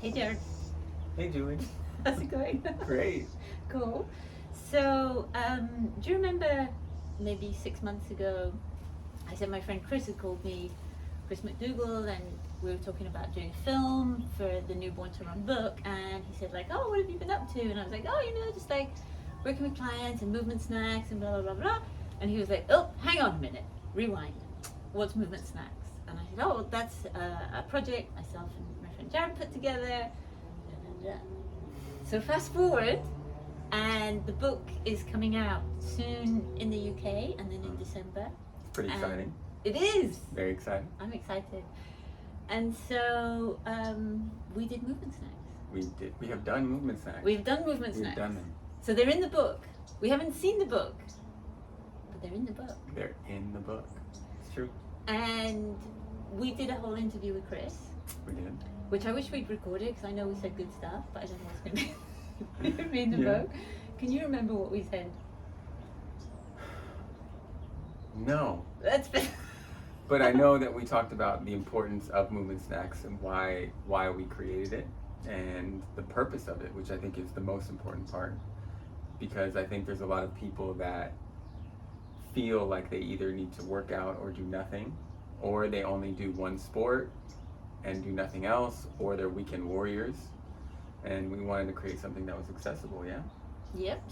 Hey Jared, Hey Julie. how's it going? Great. Cool. So, do you remember maybe 6 months ago, I said my friend Chris had called me, Chris McDougall, and we were talking about doing a film for the Newborn to Run book, and he said like, oh, what have you been up to? And I was like, oh, just like working with clients and movement snacks and blah, blah, blah, blah. And he was like, oh, hang on a minute, rewind. What's movement snacks? And I said, oh, that's a project myself and my friend Jared put together. So fast forward, and the book is coming out soon in the UK and then in December. It's pretty exciting. It is. Very exciting. I'm excited. And so we did movement snacks. We have done movement snacks. We've done movement snacks. We've done them. So they're in the book. We haven't seen the book, but they're in the book. They're in the book. It's true. And we did a whole interview with Chris. We did. Which I wish we'd recorded because I know we said good stuff, but I don't know what's going to be in the book. Can you remember what we said? No. That's But I know that we talked about the importance of movement snacks and why we created it and the purpose of it, which I think is the most important part. Because I think there's a lot of people that feel like they either need to work out or do nothing, or they only do one sport and do nothing else, or they're weekend warriors. And we wanted to create something that was accessible, yeah? Yep.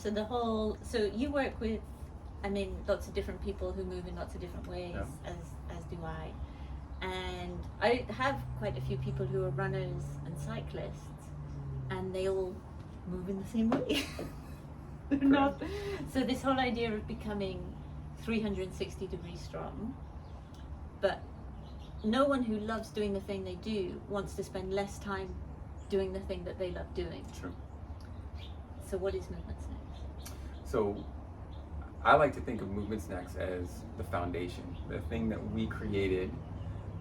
So you work with, lots of different people who move in lots of different ways, as do I. And I have quite a few people who are runners and cyclists, and they all move in the same way. So this whole idea of becoming 360 degrees strong, but no one who loves doing the thing they do wants to spend less time doing the thing that they love doing. True. So what is movement snacks? So I like to think of movement snacks as the foundation, the thing that we created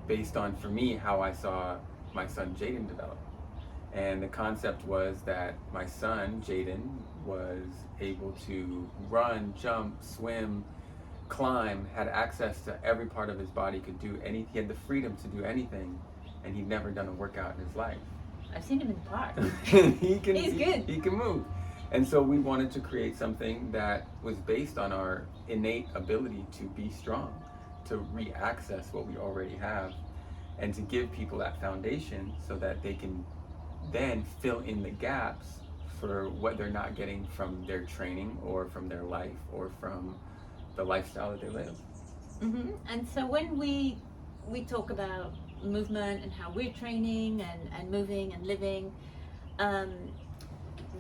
based on, for me, how I saw my son Jaden develop. And the concept was that my son Jaden was able to run, jump, swim, climb, had access to every part of his body, could do anything, he had the freedom to do anything, and he'd never done a workout in his life. I've seen him in the park. He's good. He can move. And so we wanted to create something that was based on our innate ability to be strong, to re-access what we already have, and to give people that foundation so that they can then fill in the gaps for what they're not getting from their training or from their life or from the lifestyle that they live. Mm-hmm. And so when we talk about movement and how we're training and moving and living,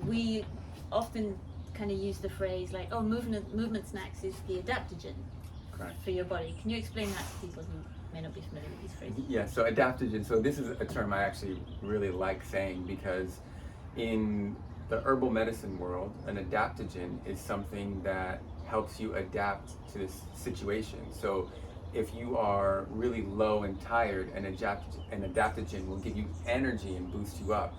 we often kind of use the phrase like, oh, movement snacks is the adaptogen. Correct. For your body. Can you explain that to people who may not be familiar with these phrases? Yeah, so adaptogen, so this is a term I actually really like saying, because in the herbal medicine world, an adaptogen is something that helps you adapt to this situation. So if you are really low and tired, an adaptogen will give you energy and boost you up.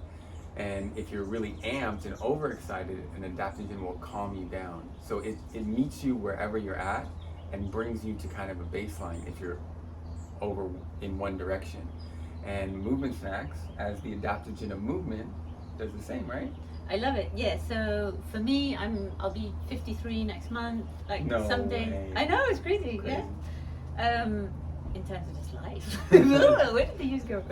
And if you're really amped and overexcited, an adaptogen will calm you down. So it meets you wherever you're at and brings you to kind of a baseline if you're over in one direction. And movement snacks, as the adaptogen of movement, does the same, right? I love it. Yeah. So for me, I'll be 53 next month. Like No someday. way. I know, it's crazy. Crazy. Yeah. In terms of just life. Where did the years go?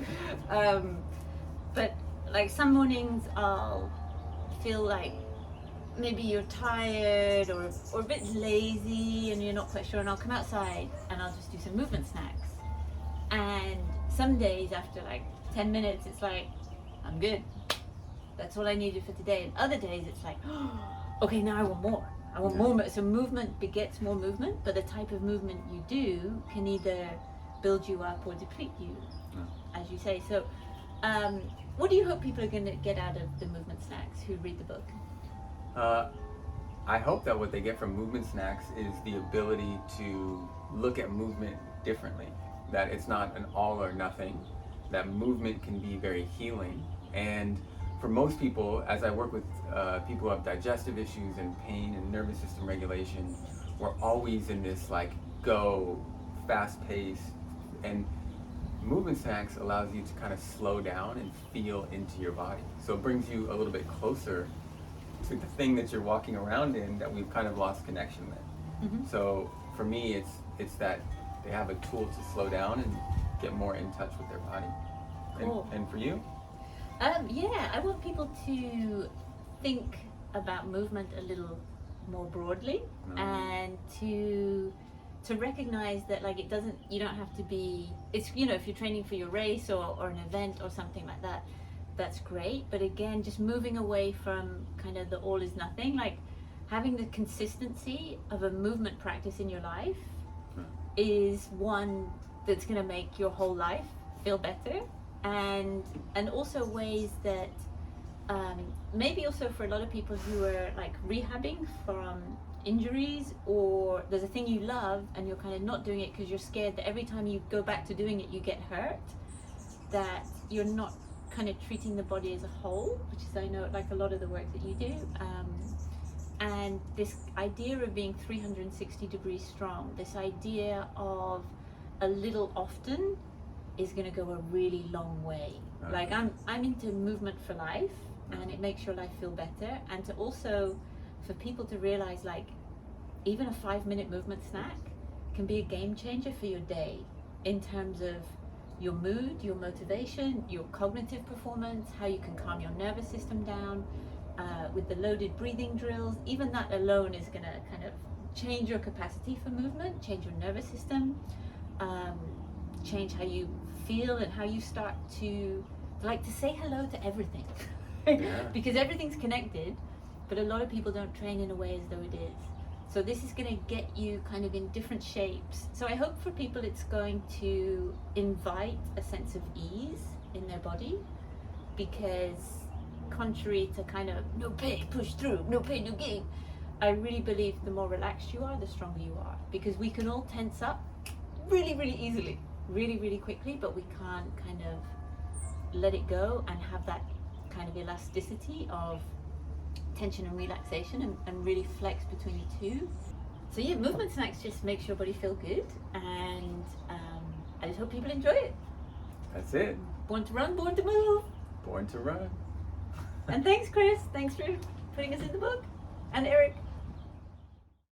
But like some mornings I'll feel like maybe you're tired or a bit lazy and you're not quite sure, and I'll come outside and I'll just do some movement snacks. And some days after like 10 minutes it's like, I'm good. That's all I needed for today. And other days it's like, oh, okay, now I want more. I want more. So movement begets more movement, but the type of movement you do can either build you up or deplete you, as you say. So what do you hope people are going to get out of the movement snacks who read the book? I hope that what they get from movement snacks is the ability to look at movement differently, that it's not an all or nothing, that movement can be very healing. And for most people, as I work with people who have digestive issues and pain and nervous system regulation, we're always in this like go, fast pace, and movement snacks allows you to kind of slow down and feel into your body. So it brings you a little bit closer to the thing that you're walking around in that we've kind of lost connection with. So for me, it's that they have a tool to slow down and get more in touch with their body. Cool. And for you? Yeah, I want people to think about movement a little more broadly, and to recognize that, like, it doesn't, you don't have to be, it's, you know, if you're training for your race or an event or something like that, that's great. But again, just moving away from kind of the all is nothing, like having the consistency of a movement practice in your life is one that's going to make your whole life feel better. And also ways that maybe also for a lot of people who are like rehabbing from injuries, or there's a thing you love and you're kind of not doing it because you're scared that every time you go back to doing it you get hurt, that you're not kind of treating the body as a whole, which is, I know, like a lot of the work that you do, and this idea of being 360 degrees strong, this idea of a little often is going to go a really long way. Like I'm into movement for life, and it makes your life feel better. And to also, for people to realize, like, even a 5-minute movement snack can be a game changer for your day in terms of your mood, your motivation, your cognitive performance, how you can calm your nervous system down with the loaded breathing drills. Even that alone is going to kind of change your capacity for movement, change your nervous system, change how you feel and how you start to like to say hello to everything. Because everything's connected, but a lot of people don't train in a way as though it is. So this is going to get you kind of in different shapes. So I hope for people it's going to invite a sense of ease in their body, because contrary to kind of no pain, push through, no pain, no gain, I really believe the more relaxed you are, the stronger you are. Because we can all tense up really, really easily, really, really quickly, but we can't kind of let it go and have that kind of elasticity of tension and relaxation and really flex between the two. So yeah, movement snacks just makes your body feel good, and I just hope people enjoy it. That's it. Born to run, born to move. Born to run. And thanks, Chris. Thanks for putting us in the book. And Eric.